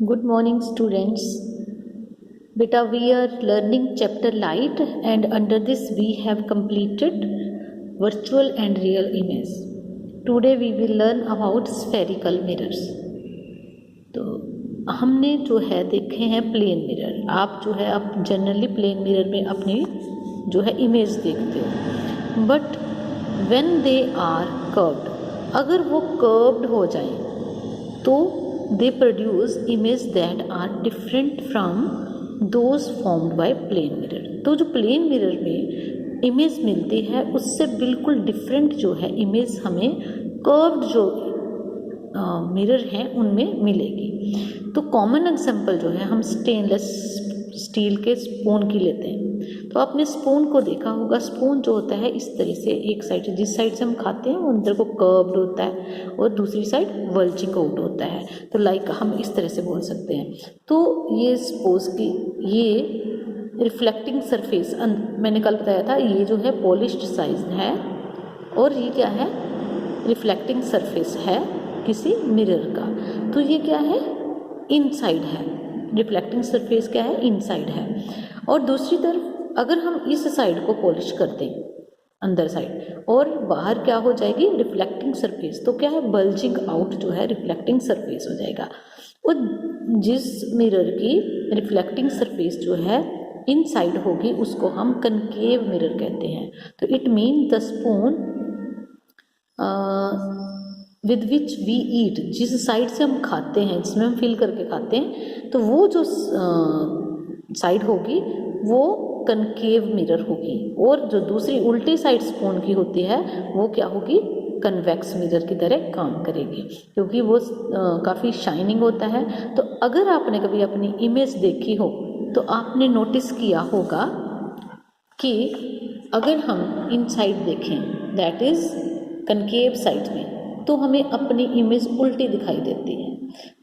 Good morning, students. Beta, we are learning chapter light, and under this we have completed virtual and real image. Today we will learn about spherical mirrors. तो हमने जो है देखे हैं plane mirror. आप जो है आप जनरली प्लेन मिरर में अपनी जो है इमेज देखते हो, but when they are curved, अगर वो कर्व्ड हो जाए तो they produce image that are different from those formed by plane mirror। तो जो प्लेन मिरर में इमेज मिलती है उससे बिल्कुल डिफरेंट जो है इमेज हमें कर्व्ड जो मिरर हैं उनमें मिलेगी। तो कॉमन एग्जांपल जो है हम स्टेनलेस स्टील के स्पून की लेते हैं। तो आपने स्पून को देखा होगा, स्पून जो होता है इस तरह से, एक साइड से जिस साइड से हम खाते हैं वो अंदर को कर्व्ड होता है और दूसरी साइड वर्जिंग आउट होता है। तो लाइक हम इस तरह से बोल सकते हैं। तो ये सपोज कि ये रिफ्लेक्टिंग सरफेस, मैंने कल बताया था ये जो है पॉलिश्ड साइज है और ये क्या है, रिफ्लेक्टिंग सरफेस है किसी मिरर का। तो ये क्या है, इनसाइड है, रिफ्लेक्टिंग सरफेस क्या है, इनसाइड है। और दूसरी तरफ अगर हम इस साइड को पॉलिश कर दें अंदर साइड और बाहर क्या हो जाएगी, रिफ्लेक्टिंग सरफेस, तो क्या है, बल्जिंग आउट जो है रिफ्लेक्टिंग सरफेस हो जाएगा। और जिस मिरर की रिफ्लेक्टिंग सरफेस जो है इनसाइड होगी उसको हम कनकेव मिरर कहते हैं। तो it mean the spoon with which we eat, जिस साइड से हम खाते हैं, जिसमें हम फिल करके खाते हैं, तो वो जो साइड होगी वो कनकेव मिरर होगी। और जो दूसरी उल्टी साइड स्पून की होती है वो क्या होगी, कन्वेक्स मिरर की तरह काम करेगी, क्योंकि वो काफ़ी शाइनिंग होता है। तो अगर आपने कभी अपनी इमेज देखी हो तो आपने नोटिस किया होगा कि अगर हम इन साइड देखें, दैट इज़ कनकेव साइड में, तो हमें अपनी इमेज उल्टी दिखाई देती है।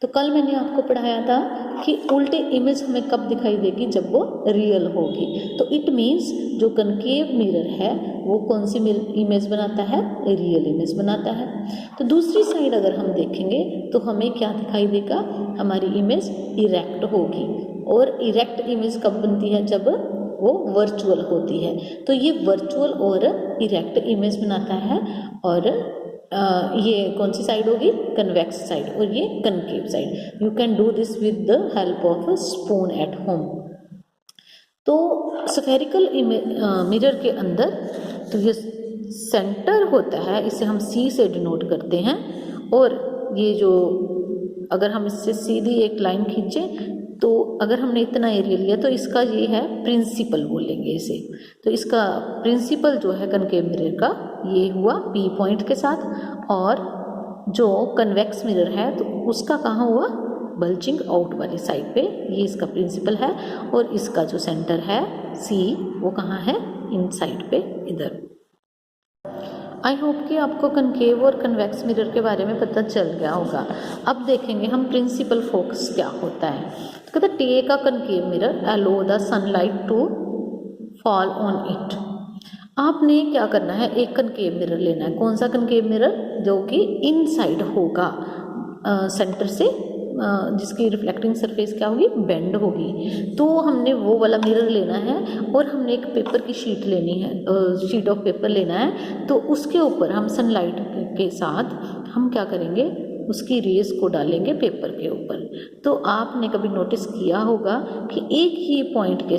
तो कल मैंने आपको पढ़ाया था कि उल्टी इमेज हमें कब दिखाई देगी, जब वो रियल होगी। तो इट मीन्स जो कनकेव मिरर है वो कौन सी इमेज बनाता है, रियल इमेज बनाता है। तो दूसरी साइड अगर हम देखेंगे तो हमें क्या दिखाई देगा, हमारी इमेज इरेक्ट होगी। और इरेक्ट इमेज कब बनती है, जब वो वर्चुअल होती है। तो ये वर्चुअल और इरेक्ट इमेज बनाता है। और ये कौन सी साइड होगी, कन्वेक्स साइड, और ये concave side. You can do this with the help of a spoon at home. तो स्फेरिकल मिरर के अंदर तो ये सेंटर होता है, इसे हम सी से डिनोट करते हैं। और ये जो अगर हम इससे सीधी एक लाइन खींचें तो अगर हमने इतना एरिया लिया तो इसका ये है प्रिंसिपल बोलेंगे इसे। तो इसका प्रिंसिपल जो है कनकेव मिरर का ये हुआ पी पॉइंट के साथ, और जो कन्वेक्स मिरर है तो उसका कहाँ हुआ, बल्जिंग आउट वाली साइड पे, ये इसका प्रिंसिपल है। और इसका जो सेंटर है सी वो कहाँ है, इन साइड पे इधर। आई होप कि आपको कनकेव और कन्वेक्स मिरर के बारे में पता चल गया होगा। अब देखेंगे हम प्रिंसिपल फोकस क्या होता है। तो कहते take a concave mirror, allow the sunlight to fall on it. आपने क्या करना है, एक कनकेव मिरर लेना है। कौन सा कनकेव मिरर, जो कि इनसाइड होगा सेंटर से, जिसकी रिफ्लेक्टिंग सरफेस क्या होगी, बेंड होगी। तो हमने वो वाला मिरर लेना है और हमने एक पेपर की शीट लेनी है, शीट ऑफ पेपर लेना है। तो उसके ऊपर हम सनलाइट के साथ हम क्या करेंगे, उसकी रेस को डालेंगे पेपर के ऊपर। तो आपने कभी नोटिस किया होगा कि एक ही पॉइंट के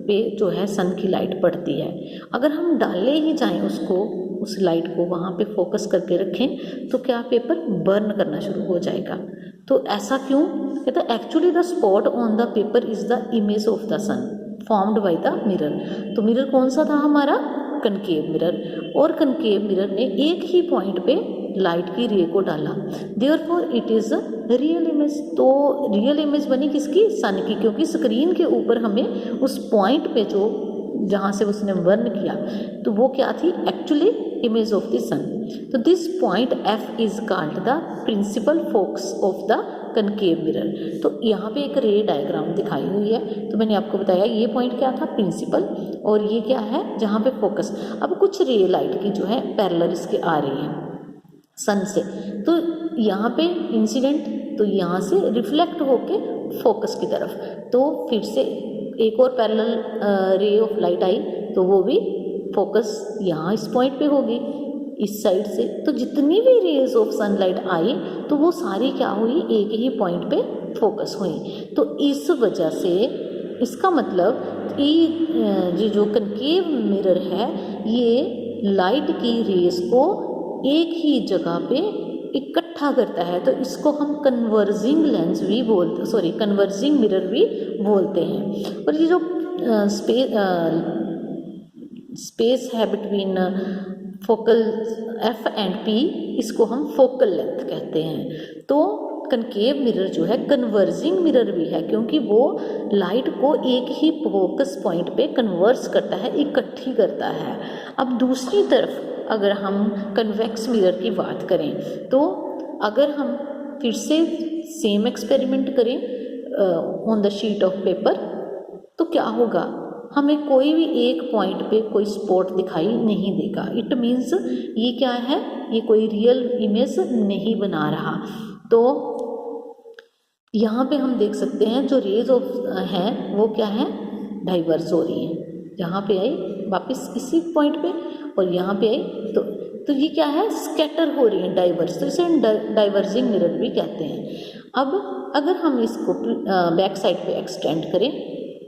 पे जो है सन की लाइट पड़ती है। अगर हम डाले ही जाएं उसको, उस लाइट को वहाँ पे फोकस करके रखें तो क्या पेपर बर्न करना शुरू हो जाएगा। तो ऐसा क्यों, कहता है actually the spot on the paper is the image of the sun formed by the mirror. तो मिरर कौन सा था हमारा, कनकेव मिरर। और कनकेव मिरर ने एक ही पॉइंट पे लाइट की रे को डाला, therefore it is a real image. तो रियल इमेज बनी किसकी, सन की, क्योंकि स्क्रीन के ऊपर हमें उस पॉइंट पे जो जहाँ से उसने वर्न किया तो वो क्या थी, actually image of the sun. तो this point F is called the principal focus of the concave mirror. तो यहाँ पे एक रे डायग्राम दिखाई हुई है। तो मैंने आपको बताया ये पॉइंट क्या था, प्रिंसिपल, और ये क्या है जहाँ पे फोकस। अब कुछ रे लाइट की जो है पैरेलल इसके आ रही है सन से, तो यहाँ पे इंसिडेंट तो यहाँ से रिफ्लेक्ट होके फोकस की तरफ, तो फिर से एक और पैरेलल रे ऑफ लाइट आई, तो वो भी फोकस यहाँ इस पॉइंट पे होगी इस साइड से। तो जितनी भी रेज ऑफ सनलाइट आई तो वो सारी क्या हुई, एक ही पॉइंट पे फोकस हुई। तो इस वजह से इसका मतलब ये जो कनकेव मिरर है ये लाइट की रेस को एक ही जगह पे इकट्ठा करता है, तो इसको हम कन्वर्जिंग लेंस भी बोलते, कन्वर्जिंग मिरर भी बोलते हैं। और ये जो स्पेस है between focal F and P, इसको हम फोकल लेंथ कहते हैं। तो कनकेव मिरर जो है कन्वर्जिंग मिरर भी है, क्योंकि वो लाइट को एक ही फोकस पॉइंट पे कन्वर्स करता है, इकट्ठी करता है। अब दूसरी तरफ अगर हम कन्वेक्स मिरर की बात करें, तो अगर हम फिर से सेम एक्सपेरिमेंट करें on the sheet of paper, तो क्या होगा, हमें कोई भी एक पॉइंट पे कोई स्पॉट दिखाई नहीं देगा। इट मीन्स ये क्या है, ये कोई रियल इमेज नहीं बना रहा। तो यहाँ पे हम देख सकते हैं जो रेज ऑफ हैं वो क्या है, डाइवर्स हो रही हैं। यहाँ पे आई वापस इसी पॉइंट पे और यहाँ पे आई, तो ये क्या है, स्कैटर हो रही है, डाइवर्स। तो इसे डाइवर्जिंग मिरर भी कहते हैं। अब अगर हम इसको बैक साइड पे एक्सटेंड करें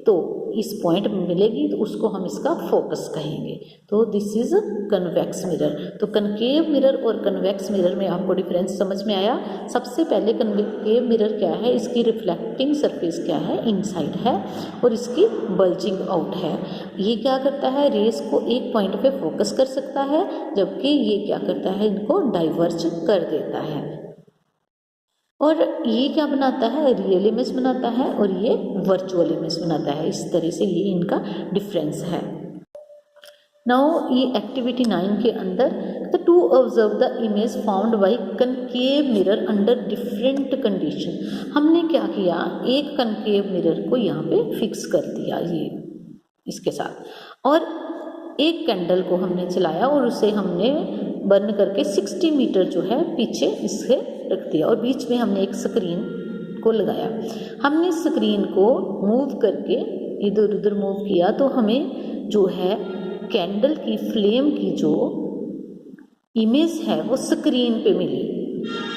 तो इस पॉइंट में मिलेगी, तो उसको हम इसका फोकस कहेंगे। तो दिस इज कन्वेक्स मिरर। तो कनकेव मिरर और कन्वेक्स मिरर में आपको डिफरेंस समझ में आया। सबसे पहले कनकेव मिरर क्या है, इसकी रिफ्लेक्टिंग सरफेस क्या है, इनसाइड है, और इसकी बल्जिंग आउट है। ये क्या करता है, रेस को एक पॉइंट पे फोकस कर सकता है, जबकि ये क्या करता है, इनको डाइवर्ज कर देता है। और ये क्या बनाता है, रियल इमेज बनाता है, और ये वर्चुअल इमेज बनाता है। इस तरह से ये इनका डिफरेंस है। नाउ ये एक्टिविटी 9 के अंदर to observe the image found by concave mirror under different condition. हमने क्या किया, एक कनकेव मिरर को यहाँ पे फिक्स कर दिया ये इसके साथ, और एक कैंडल को हमने चलाया और उसे हमने बर्न करके 60 मीटर जो है पीछे इससे रख दिया, और बीच में हमने एक स्क्रीन को लगाया। हमने स्क्रीन को मूव करके इधर उधर मूव किया, तो हमें जो है कैंडल की फ्लेम की जो इमेज है वो स्क्रीन पे मिली।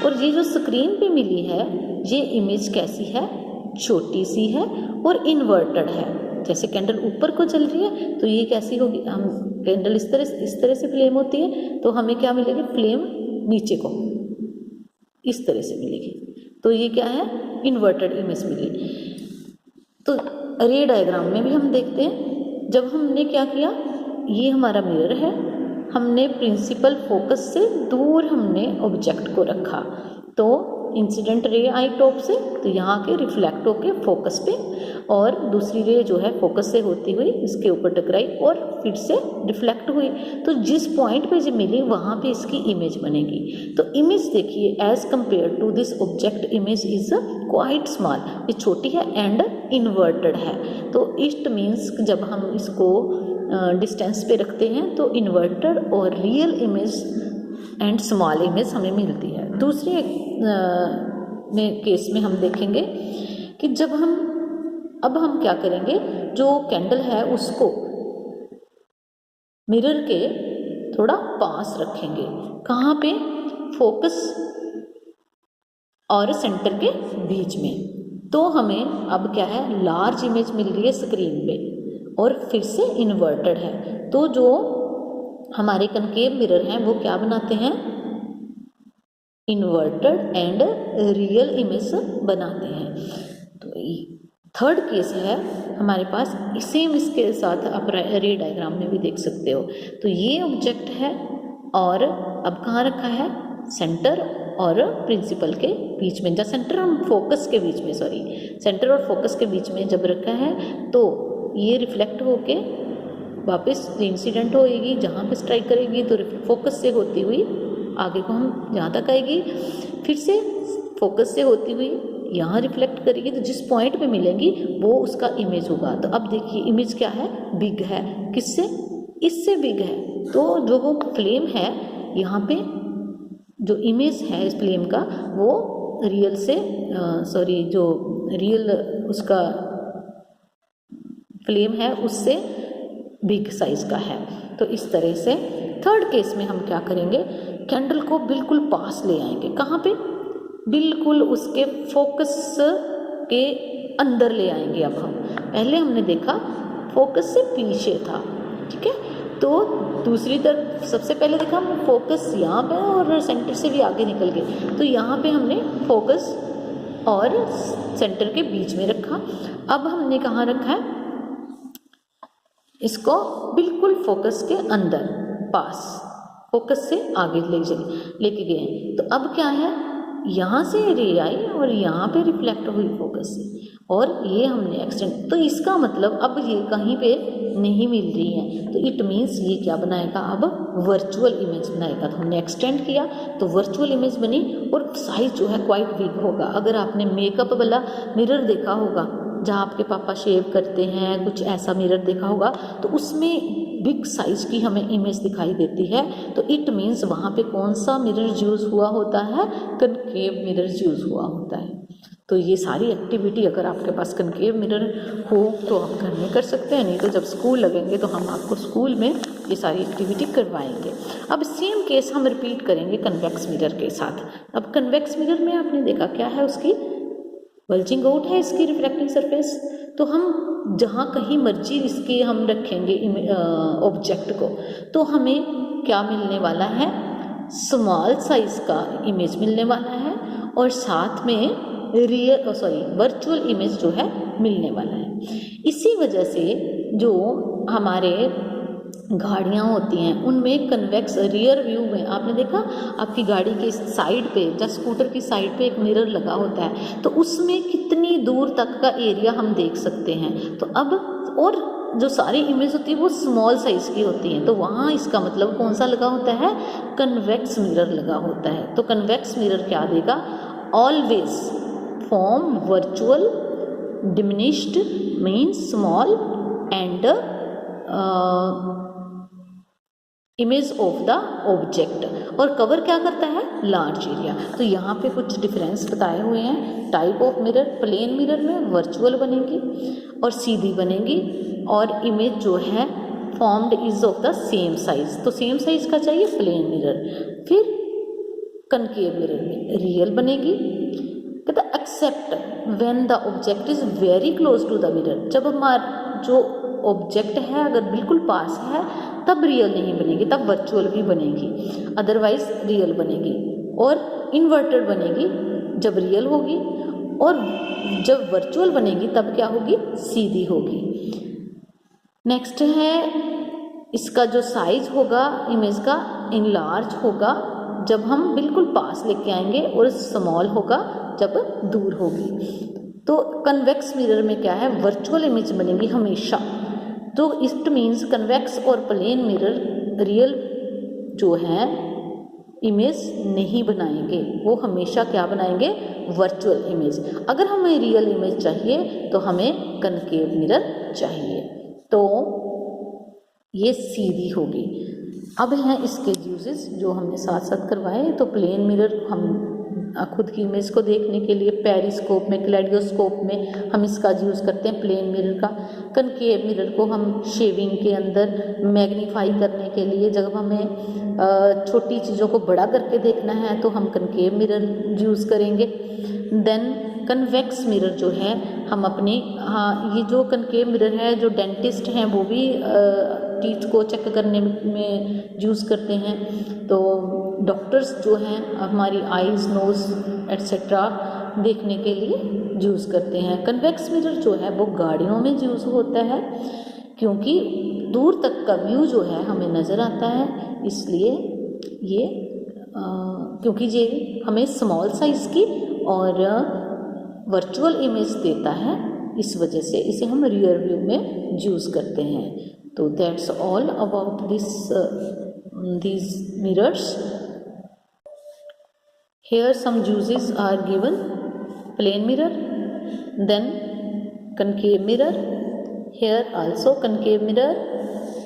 और ये जो स्क्रीन पे मिली है ये इमेज कैसी है, छोटी सी है और इन्वर्टेड है। जैसे कैंडल ऊपर को चल रही है तो ये कैसी होगी, हम कैंडल इस तरह से फ्लेम होती है, तो हमें क्या मिलेगी, फ्लेम नीचे को इस तरह से मिलेगी। तो ये क्या है, इन्वर्टेड इमेज मिली। तो रे डायग्राम में भी हम देखते हैं, जब हमने क्या किया, ये हमारा मिरर है, हमने प्रिंसिपल फोकस से दूर हमने ऑब्जेक्ट को रखा, तो इंसिडेंट रे आई टॉप से, तो यहाँ के रिफ्लेक्ट होके फोकस पे, और दूसरी रे जो है फोकस से होती हुई इसके ऊपर टकराई और फिर से रिफ्लेक्ट हुई। तो जिस पॉइंट पे जो मिली वहाँ पे इसकी इमेज बनेगी। तो इमेज देखिए, as compare to this object image is quite small, ये छोटी है एंड इन्वर्टेड है। तो इट मीन्स जब हम इसको डिस्टेंस पे रखते हैं तो इन्वर्टेड और real image and small image हमें मिलती है। दूसरे केस में हम देखेंगे कि जब अब हम क्या करेंगे, जो कैंडल है उसको मिरर के थोड़ा पास रखेंगे। कहाँ पे, फोकस और सेंटर के बीच में। तो हमें अब क्या है, लार्ज इमेज मिल रही है स्क्रीन पे और फिर से इन्वर्टेड है। तो जो हमारे कनकेव मिरर हैं वो क्या बनाते हैं, इन्वर्टेड एंड रियल इमेज बनाते हैं। तो थर्ड केस है हमारे पास, सेम इसके साथ आप रे डायग्राम में भी देख सकते हो। तो ये ऑब्जेक्ट है और अब कहाँ रखा है, सेंटर और प्रिंसिपल के बीच में, जहाँ सेंटर और फोकस के बीच में, सेंटर और फोकस के बीच में जब रखा है तो ये रिफ्लेक्ट होके वापस इंसिडेंट होएगी, जहाँ पे स्ट्राइक करेगी तो फोकस से होती हुई आगे को हम जहाँ तक आएगी, फिर से फोकस से होती हुई यहाँ रिफ्लेक्ट करेगी, तो जिस पॉइंट पे मिलेंगी वो उसका इमेज होगा। तो अब देखिए इमेज क्या है, बिग है, किससे, इससे बिग है। तो जो वो फ्लेम है यहाँ पे, जो इमेज है इस फ्लेम का वो रियल से जो रियल उसका फ्लेम है उससे बिग साइज़ का है। तो इस तरह से थर्ड केस में हम क्या करेंगे, कैंडल को बिल्कुल पास ले आएंगे। कहाँ पे? बिल्कुल उसके फोकस के अंदर ले आएंगे। अब हम पहले हमने देखा फोकस से पीछे था, ठीक है, तो दूसरी तरफ सबसे पहले देखा हम फोकस यहाँ पे और सेंटर से भी आगे निकल गए, तो यहाँ पे हमने फोकस और सेंटर के बीच में रखा। अब हमने कहाँ रखा है, इसको बिल्कुल फोकस के अंदर पास, फोकस से आगे लेके गए। तो अब क्या है, यहाँ से रे आई और यहाँ पे रिफ्लेक्ट हुई फोकस से, और ये हमने एक्सटेंड, तो इसका मतलब अब ये कहीं पे नहीं मिल रही है, तो इट मीन्स ये क्या बनाएगा, अब वर्चुअल इमेज बनाएगा। तो हमने एक्सटेंड किया तो वर्चुअल इमेज बनी, और साइज जो है क्वाइट बिग होगा। अगर आपने मेकअप वाला मिरर देखा होगा, जहाँ आपके पापा शेव करते हैं, कुछ ऐसा मिरर देखा होगा, तो उसमें बिग साइज की हमें इमेज दिखाई देती है, तो इट मीन्स वहाँ पे कौन सा मिरर यूज़ हुआ होता है, कनकेव मिरर यूज़ हुआ होता है। तो ये सारी एक्टिविटी अगर आपके पास कनकेव मिरर हो तो आप घर में कर सकते हैं, नहीं तो जब स्कूल लगेंगे तो हम आपको स्कूल में ये सारी एक्टिविटी करवाएंगे। अब सेम केस हम रिपीट करेंगे कन्वेक्स मिरर के साथ। अब कन्वेक्स मिरर में आपने देखा क्या है, उसकी बल्जिंग आउट है इसकी रिफ्लेक्टिंग सरफेस, तो हम जहाँ कहीं मर्जी इसके हम रखेंगे ऑब्जेक्ट को, तो हमें क्या मिलने वाला है, स्मॉल साइज का इमेज मिलने वाला है, और साथ में वर्चुअल इमेज जो है मिलने वाला है। इसी वजह से जो हमारे गाड़ियाँ होती हैं उनमें कन्वेक्स रियर व्यू में आपने देखा, आपकी गाड़ी के साइड पे या स्कूटर की साइड पे एक मिरर लगा होता है, तो उसमें कितनी दूर तक का एरिया हम देख सकते हैं। तो अब और जो सारी इमेज होती है वो स्मॉल साइज़ की होती हैं, तो वहाँ इसका मतलब कौन सा लगा होता है, कन्वेक्स मिरर लगा होता है। तो कन्वेक्स मिरर क्या देगा, always form virtual diminished means small and image of the object, और कवर क्या करता है, लार्ज एरिया। तो यहाँ पे कुछ डिफरेंस बताए हुए हैं। Type of mirror, plane mirror में वर्चुअल बनेगी और सीधी बनेगी, और इमेज जो है formed is of the same size, तो सेम साइज का चाहिए प्लेन मिरर। फिर कनकेव मिरर में रियल बनेगी, कहता except when the object is very close to the mirror, जब हमारा जो ऑब्जेक्ट है अगर बिल्कुल पास है तब रियल नहीं बनेगी, तब वर्चुअल भी बनेगी, अदरवाइज रियल बनेगी। और इन्वर्टेड बनेगी जब रियल होगी, और जब वर्चुअल बनेगी तब क्या होगी, सीधी होगी। नेक्स्ट है इसका जो साइज होगा इमेज का, इनलार्ज होगा जब हम बिल्कुल पास लेके आएंगे, और स्मॉल होगा जब दूर होगी। तो कन्वेक्स मिरर में क्या है, वर्चुअल इमेज बनेगी हमेशा, तो इट मीन्स कन्वेक्स और प्लेन मिरर रियल जो है इमेज नहीं बनाएंगे, वो हमेशा क्या बनाएंगे, वर्चुअल इमेज। अगर हमें रियल इमेज चाहिए तो हमें कनकेव मिरर चाहिए, तो ये सीधी होगी। अब हैं इसके यूजेस जो हमने साथ साथ करवाए। तो प्लेन मिरर हम खुद की इमेज को देखने के लिए पेरिस्कोप में, क्लेडियोस्कोप में हम इसका यूज़ करते हैं प्लेन मिरर का। कनकेव मिरर को हम शेविंग के अंदर मैग्नीफाई करने के लिए, जब हमें छोटी चीज़ों को बड़ा करके देखना है तो हम कनकेव मिरर यूज़ करेंगे। देन कन्वेक्स मिरर जो है हम अपने, ये जो कनकेव मिरर है जो डेंटिस्ट हैं वो भी टीथ को चेक करने में यूज़ करते हैं। तो डॉक्टर्स जो हैं हमारी आईज, नोज़ एट्सेट्रा देखने के लिए यूज़ करते हैं। कन्वेक्स मिरर जो है वो गाड़ियों में यूज़ होता है, क्योंकि दूर तक का व्यू जो है हमें नज़र आता है, इसलिए ये क्योंकि ये हमें स्मॉल साइज़ की और वर्चुअल इमेज देता है, इस वजह से इसे हम रियर व्यू में यूज़ करते हैं। तो that's all about these mirrors. Here some uses are given: plane mirror, then concave mirror, here also concave mirror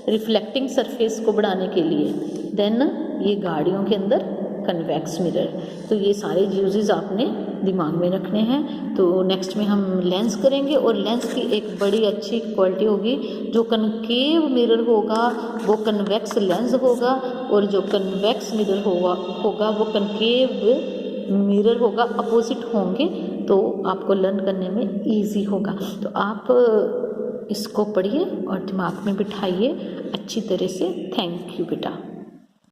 reflecting surface को बढ़ाने के लिए, then ये गाड़ियों के अंदर convex mirror। तो ये सारे uses आपने दिमाग में रखने हैं। तो नेक्स्ट में हम लेंस करेंगे, और लेंस की एक बड़ी अच्छी क्वालिटी होगी, जो कनकेव मिरर होगा वो कन्वेक्स लेंस होगा, और जो कन्वेक्स मिरर होगा वो कनकेव मिरर होगा, अपोजिट होंगे, तो आपको लर्न करने में ईजी होगा। तो आप इसको पढ़िए और दिमाग में बिठाइए अच्छी तरह से। थैंक यू बेटा।